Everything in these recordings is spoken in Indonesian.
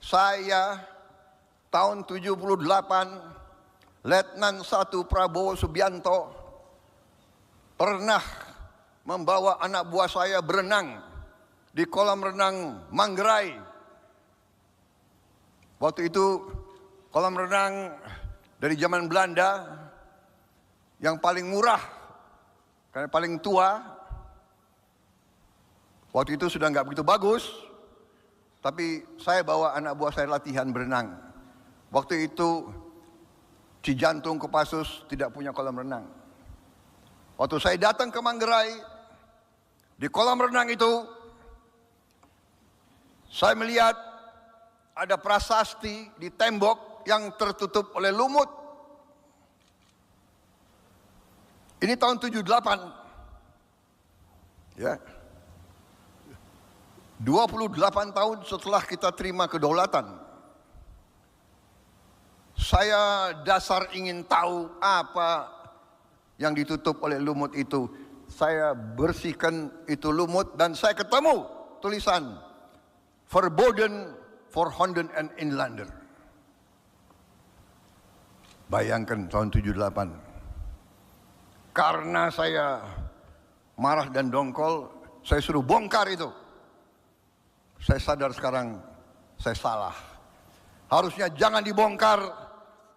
Saya tahun 78, Letnan 1 Prabowo Subianto pernah membawa anak buah saya berenang di kolam renang Manggarai. Waktu itu kolam renang dari zaman Belanda yang paling murah karena paling tua. Waktu itu sudah nggak begitu bagus, tapi saya bawa anak buah saya latihan berenang. Waktu itu Cijantung Kopassus tidak punya kolam renang. Waktu saya datang ke Manggarai, di kolam renang itu saya melihat ada prasasti di tembok yang tertutup oleh lumut. Ini tahun 78. Ya. 28 tahun setelah kita terima kedaulatan. Saya dasar ingin tahu apa yang ditutup oleh lumut itu. Saya bersihkan itu lumut dan saya ketemu tulisan Verboden for Honden and Inlander. Bayangkan tahun 78. Karena saya marah dan dongkol, saya suruh bongkar itu. Saya sadar sekarang saya salah. Harusnya jangan dibongkar,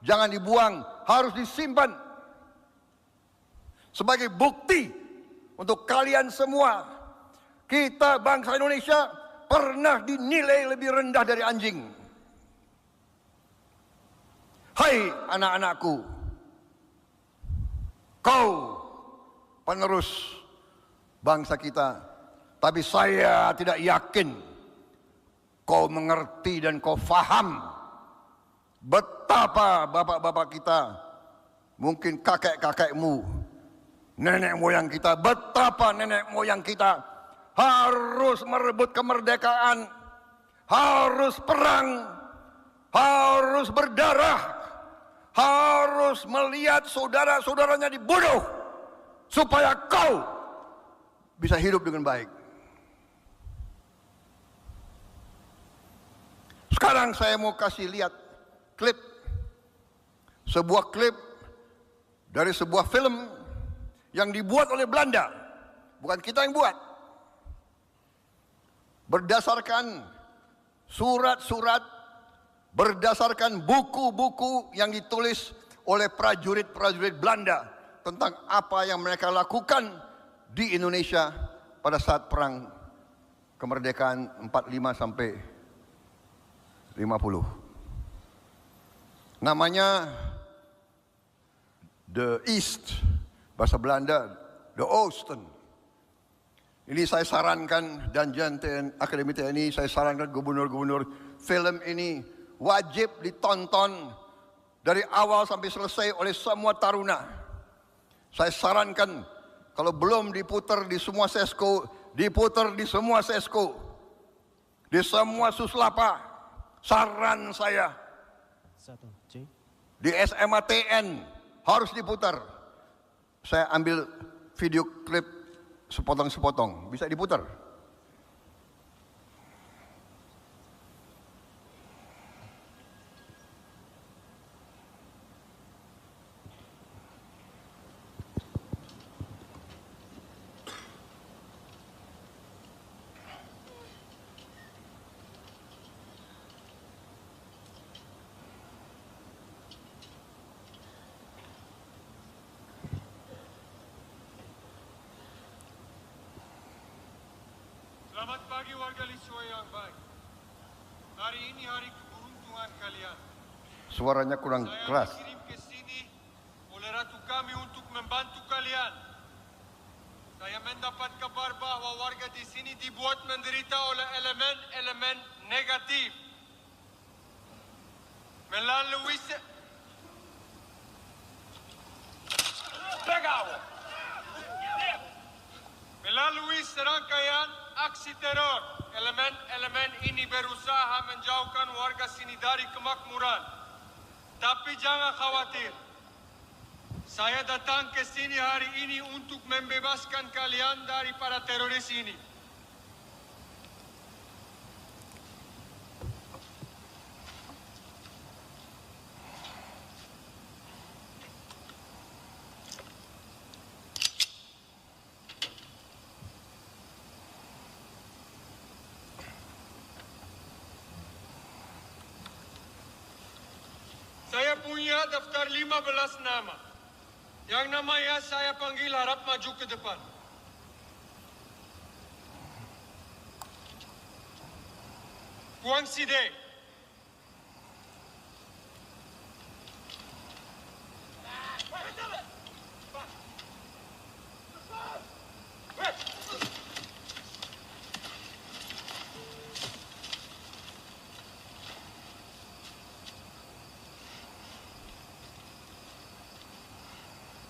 jangan dibuang, harus disimpan sebagai bukti untuk kalian semua. Kita bangsa Indonesia pernah dinilai lebih rendah dari anjing. Hai anak-anakku, kau penerus bangsa kita, tapi saya tidak yakin kau mengerti dan kau faham betapa bapak-bapak kita, mungkin kakek-kakekmu, nenek moyang kita, betapa nenek moyang kita harus merebut kemerdekaan, harus perang, harus berdarah, harus melihat saudara-saudaranya dibunuh supaya kau bisa hidup dengan baik. Sekarang saya mau kasih lihat klip, sebuah klip dari sebuah film yang dibuat oleh Belanda, bukan kita yang buat. Berdasarkan surat-surat, berdasarkan buku-buku yang ditulis oleh prajurit-prajurit Belanda tentang apa yang mereka lakukan di Indonesia pada saat perang kemerdekaan 45 sampai 50. Namanya The East, bahasa Belanda The Oosten. Ini saya sarankan, dan Akademi TNI, saya sarankan gubernur-gubernur, film ini wajib ditonton dari awal sampai selesai oleh semua taruna. Saya sarankan kalau belum diputar di semua sesko, diputar di semua sesko, di semua suslapa. Saran saya di SMA TN harus diputar. Saya ambil video klip sepotong-sepotong, bisa diputar. Selamat pagi warga Lisua yang baik. Hari ini hari keberuntungan kalian. Suaranya kurang keras. Saya dikirim ke sini oleh ratu kami untuk membantu kalian. Saya mendapat kabar bahwa warga di sini dibuat menderita oleh elemen-elemen negatif. Melalui serangkaian aksi teror, elemen-elemen ini berusaha menjauhkan warga sini dari kemakmuran. Tapi jangan khawatir. Saya datang ke sini hari ini untuk membebaskan kalian dari para teroris ini. Saya punya daftar 15 nama. Yang namanya saya panggil harap maju ke depan. Puang Side.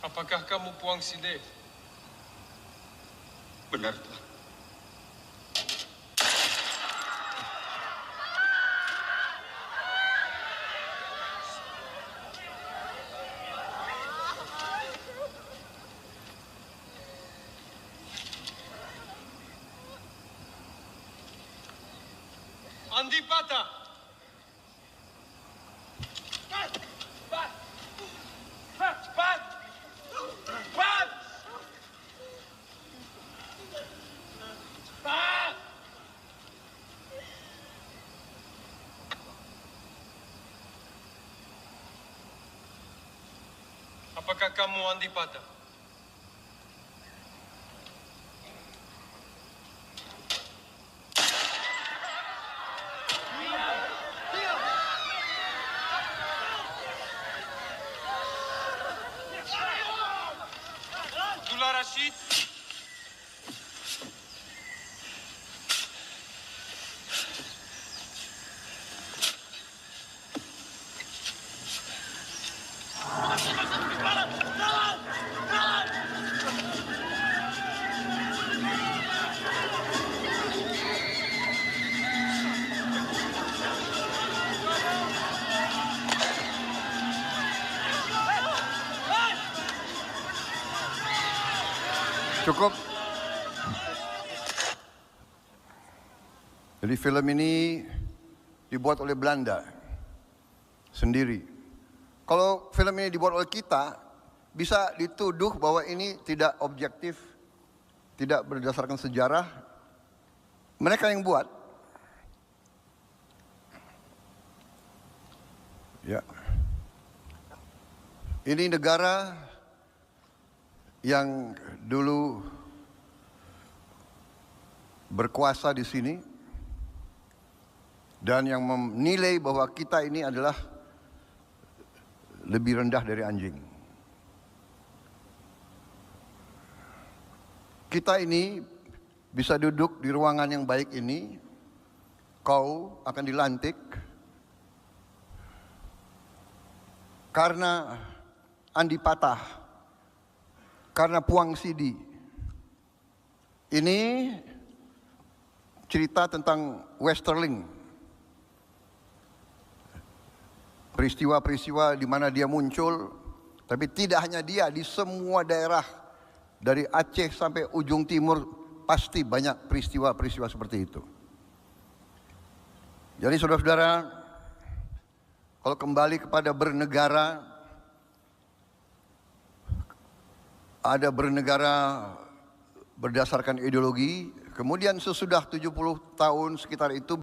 Apakah kamu Puang Side? Benar, Tuan. Andi Pata. Apakah kamu Andi Pata? Abdullah Rashid. Cukup. Jadi film ini dibuat oleh Belanda sendiri. Kalau film ini dibuat oleh kita, bisa dituduh bahwa ini tidak objektif, tidak berdasarkan sejarah. Mereka yang buat. Ya. Ini negara yang dulu berkuasa di sini dan yang menilai bahwa kita ini adalah lebih rendah dari anjing. Kita ini bisa duduk di ruangan yang baik ini, kau akan dilantik karena Andi Patah, karena Puang Sidi. Ini cerita tentang Westerling. Peristiwa-peristiwa di mana dia muncul, tapi tidak hanya dia, di semua daerah dari Aceh sampai ujung timur pasti banyak peristiwa-peristiwa seperti itu. Jadi saudara-saudara, kalau kembali kepada bernegara, ada bernegara berdasarkan ideologi, kemudian sesudah 70 tahun sekitar itu